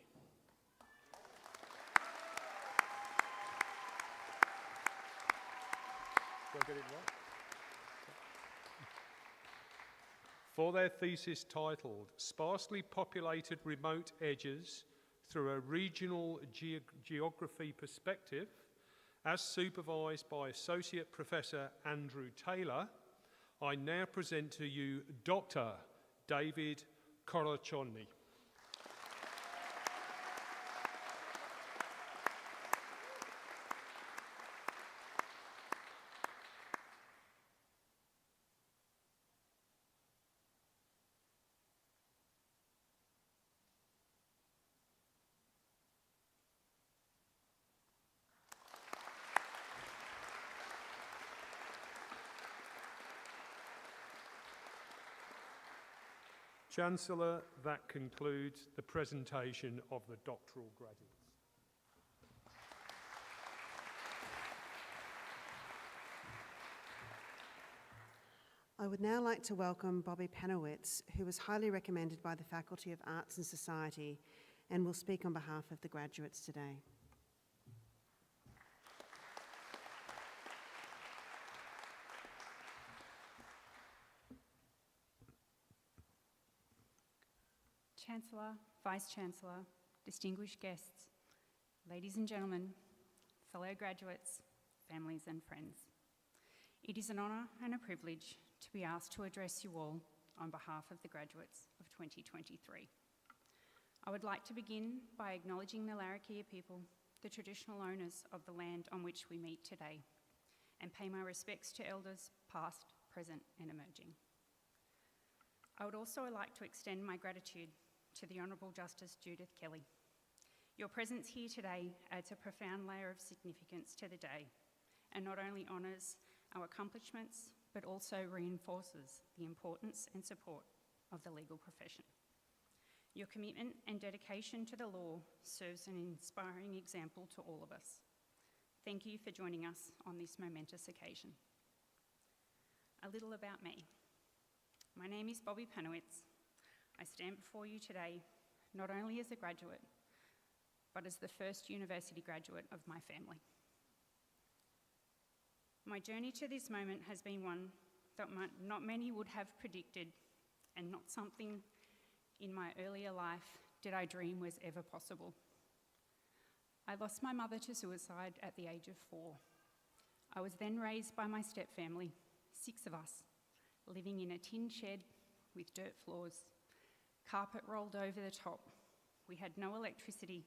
Did I get it right? For their thesis titled Sparsely Populated Remote Edges Through a Regional Geography Perspective, as supervised by Associate Professor Andrew Taylor, I now present to you Dr. David Korachoni. Chancellor, that concludes the presentation of the doctoral graduates. I would now like to welcome Bobby Panowitz, who was highly recommended by the Faculty of Arts and Society and will speak on behalf of the graduates today. Chancellor, Vice-Chancellor, distinguished guests, ladies and gentlemen, fellow graduates, families and friends. It is an honour and a privilege to be asked to address you all on behalf of the graduates of 2023. I would like to begin by acknowledging the Larrakia people, the traditional owners of the land on which we meet today, and pay my respects to elders past, present and emerging. I would also like to extend my gratitude to the Honourable Justice Judith Kelly. Your presence here today adds a profound layer of significance to the day and not only honours our accomplishments, but also reinforces the importance and support of the legal profession. Your commitment and dedication to the law serves an inspiring example to all of us. Thank you for joining us on this momentous occasion. A little about me. My name is Bobby Panowitz. I stand before you today not only as a graduate, but as the first university graduate of my family. My journey to this moment has been one that not many would have predicted, and not something in my earlier life did I dream was ever possible. I lost my mother to suicide at the age of 4. I was then raised by my stepfamily, 6 of us, living in a tin shed with dirt floors, carpet rolled over the top. We had no electricity,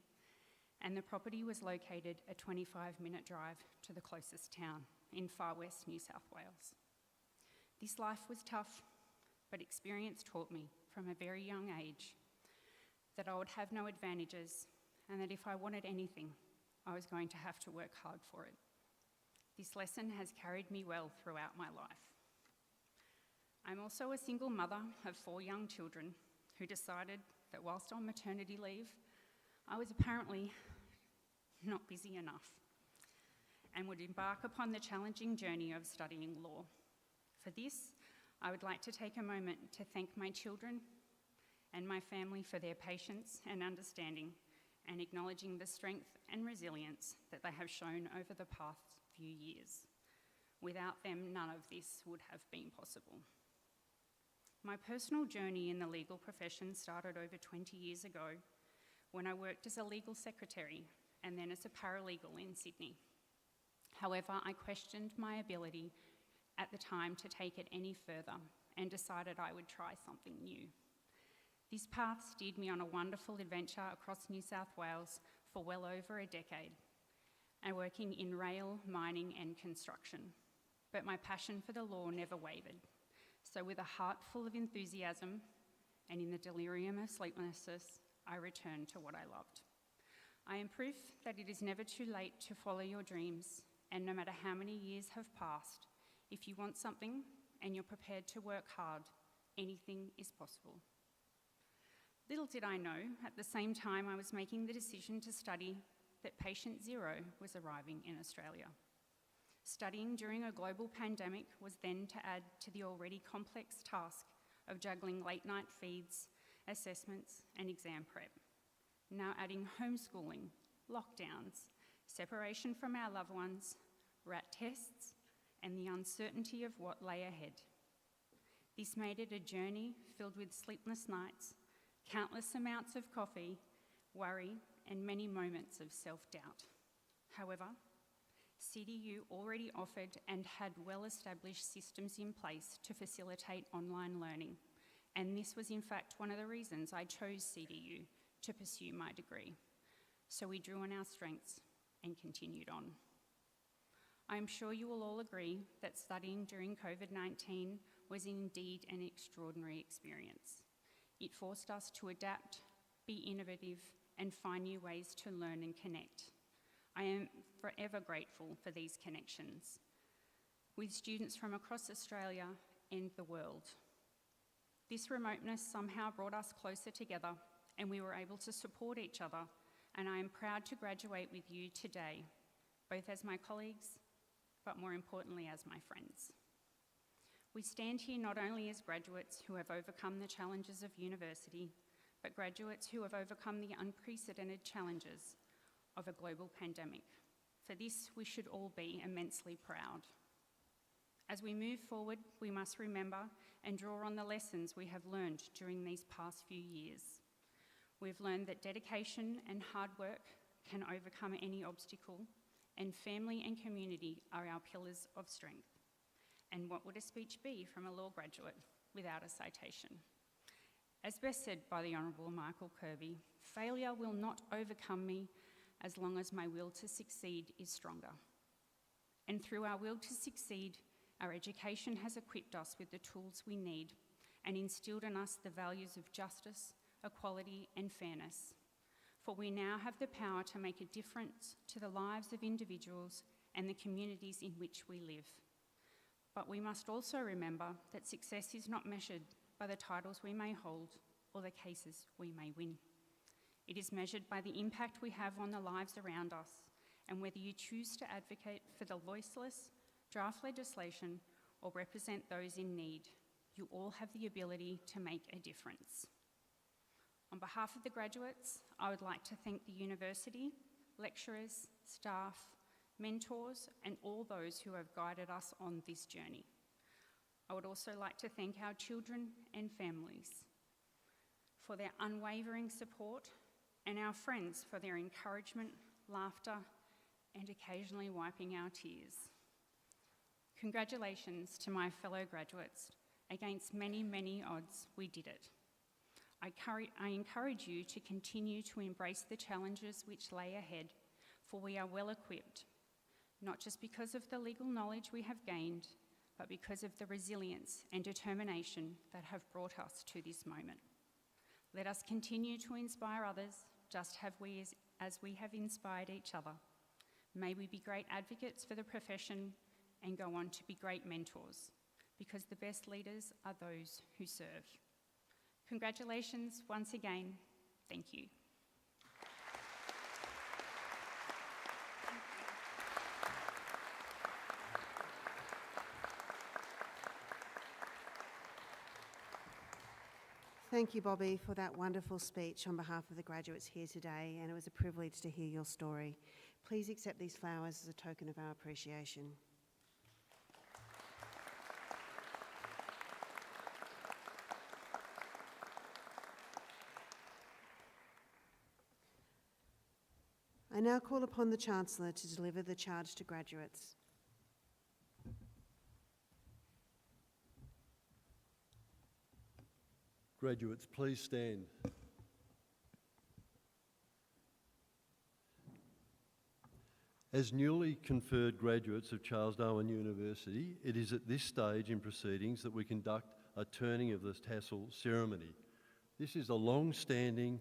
and the property was located a 25-minute drive to the closest town in far west New South Wales. This life was tough, but experience taught me from a very young age that I would have no advantages and that if I wanted anything, I was going to have to work hard for it. This lesson has carried me well throughout my life. I'm also a single mother of 4 young children who decided that whilst on maternity leave, I was apparently not busy enough and would embark upon the challenging journey of studying law. For this, I would like to take a moment to thank my children and my family for their patience and understanding and acknowledging the strength and resilience that they have shown over the past few years. Without them, none of this would have been possible. My personal journey in the legal profession started over 20 years ago when I worked as a legal secretary and then as a paralegal in Sydney. However, I questioned my ability at the time to take it any further and decided I would try something new. This path steered me on a wonderful adventure across New South Wales for well over a decade, and working in rail, mining and construction. But my passion for the law never wavered. So with a heart full of enthusiasm and in the delirium of sleeplessness, I returned to what I loved. I am proof that it is never too late to follow your dreams, and no matter how many years have passed, if you want something and you're prepared to work hard, anything is possible. Little did I know, at the same time I was making the decision to study, that patient zero was arriving in Australia. Studying during a global pandemic was then to add to the already complex task of juggling late-night feeds, assessments, and exam prep. Now adding homeschooling, lockdowns, separation from our loved ones, RAT tests, and the uncertainty of what lay ahead. This made it a journey filled with sleepless nights, countless amounts of coffee, worry, and many moments of self-doubt. However, CDU already offered and had well-established systems in place to facilitate online learning, and this was in fact one of the reasons I chose CDU to pursue my degree. So we drew on our strengths and continued on. I am sure you will all agree that studying during COVID-19 was indeed an extraordinary experience. It forced us to adapt, be innovative, and find new ways to learn and connect. I am forever grateful for these connections with students from across Australia and the world. This remoteness somehow brought us closer together, and we were able to support each other, and I am proud to graduate with you today, both as my colleagues, but more importantly as my friends. We stand here not only as graduates who have overcome the challenges of university, but graduates who have overcome the unprecedented challenges of a global pandemic. For this, we should all be immensely proud. As we move forward, we must remember and draw on the lessons we have learned during these past few years. We've learned that dedication and hard work can overcome any obstacle, and family and community are our pillars of strength. And what would a speech be from a law graduate without a citation? As best said by the Honourable Michael Kirby, failure will not overcome me as long as my will to succeed is stronger. And through our will to succeed, our education has equipped us with the tools we need and instilled in us the values of justice, equality and fairness. for we now have the power to make a difference to the lives of individuals and the communities in which we live. But we must also remember that success is not measured by the titles we may hold or the cases we may win. It is measured by the impact we have on the lives around us, and whether you choose to advocate for the voiceless, draft legislation, or represent those in need, you all have the ability to make a difference. On behalf of the graduates, I would like to thank the university, lecturers, staff, mentors, and all those who have guided us on this journey. I would also like to thank our children and families for their unwavering support, and our friends for their encouragement, laughter, and occasionally wiping our tears. Congratulations to my fellow graduates. Against many, many odds, we did it. I encourage you to continue to embrace the challenges which lay ahead, for we are well equipped, not just because of the legal knowledge we have gained, but because of the resilience and determination that have brought us to this moment. Let us continue to inspire others, just as we have inspired each other. May we be great advocates for the profession and go on to be great mentors, because the best leaders are those who serve. Congratulations once again. Thank you. Thank you, Bobby, for that wonderful speech on behalf of the graduates here today, and it was a privilege to hear your story. Please accept these flowers as a token of our appreciation. I now call upon the Chancellor to deliver the charge to graduates. Graduates, please stand. As newly conferred graduates of Charles Darwin University, it is at this stage in proceedings that we conduct a turning of the tassel ceremony. This is a long-standing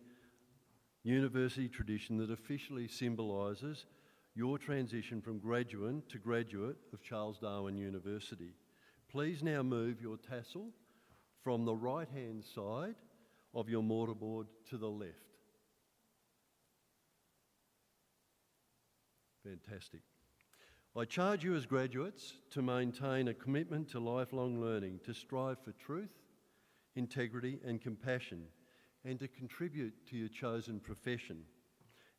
university tradition that officially symbolises your transition from graduate to graduate of Charles Darwin University. Please now move your tassel from the right-hand side of your mortarboard to the left. Fantastic. I charge you as graduates to maintain a commitment to lifelong learning, to strive for truth, integrity and compassion, and to contribute to your chosen profession,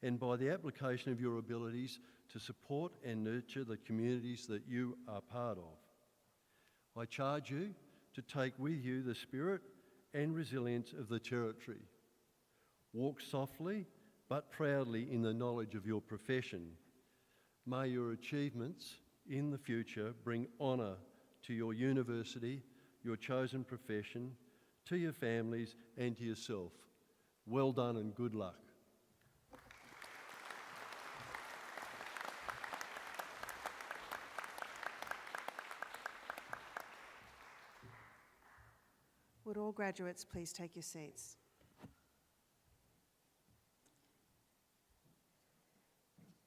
and by the application of your abilities to support and nurture the communities that you are part of. I charge you to take with you the spirit and resilience of the Territory. Walk softly but proudly in the knowledge of your profession. May your achievements in the future bring honour to your university, your chosen profession, to your families and to yourself. Well done and good luck. Would all graduates please take your seats?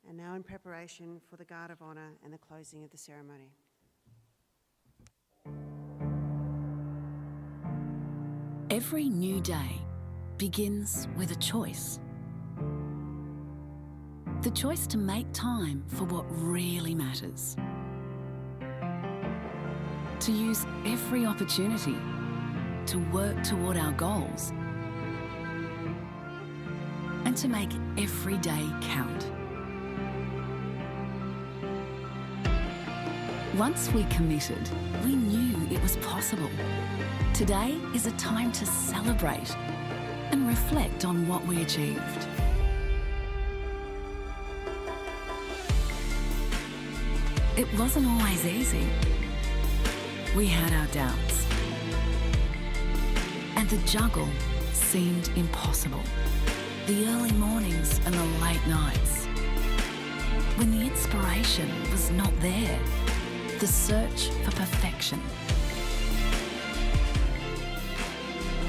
And now in preparation for the Guard of Honour and the closing of the ceremony. Every new day begins with a choice. The choice to make time for what really matters. To use every opportunity to work toward our goals. And to make every day count. Once we committed, we knew it was possible. Today is a time to celebrate and reflect on what we achieved. It wasn't always easy. We had our doubts. And the juggle seemed impossible. The early mornings and the late nights. When the inspiration was not there. The search for perfection.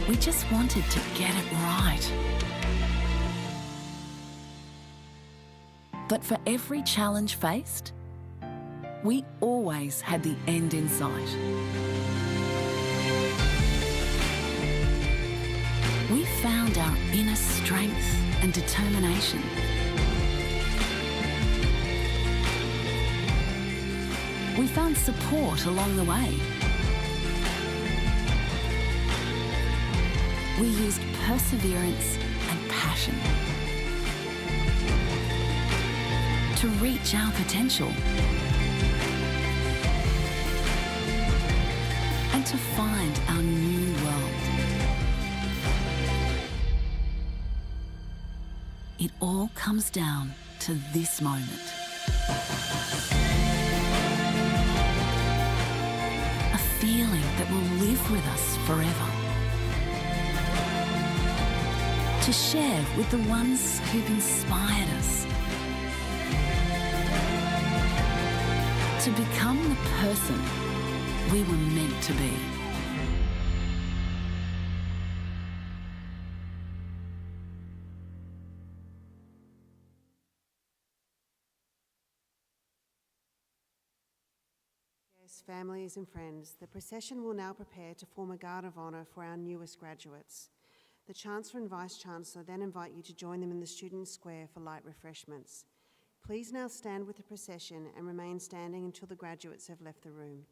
We just wanted to get it right. But for every challenge faced, we always had the end in sight. We found our inner strength and determination. We found support along the way. We used perseverance and passion to reach our potential and to find our new world. It all comes down to this moment. A feeling that will live with us forever. To share with the ones who've inspired us. To become the person we were meant to be. Guests, families and friends, the procession will now prepare to form a guard of honour for our newest graduates. The Chancellor and Vice-Chancellor then invite you to join them in the Student Square for light refreshments. Please now stand with the procession and remain standing until the graduates have left the room.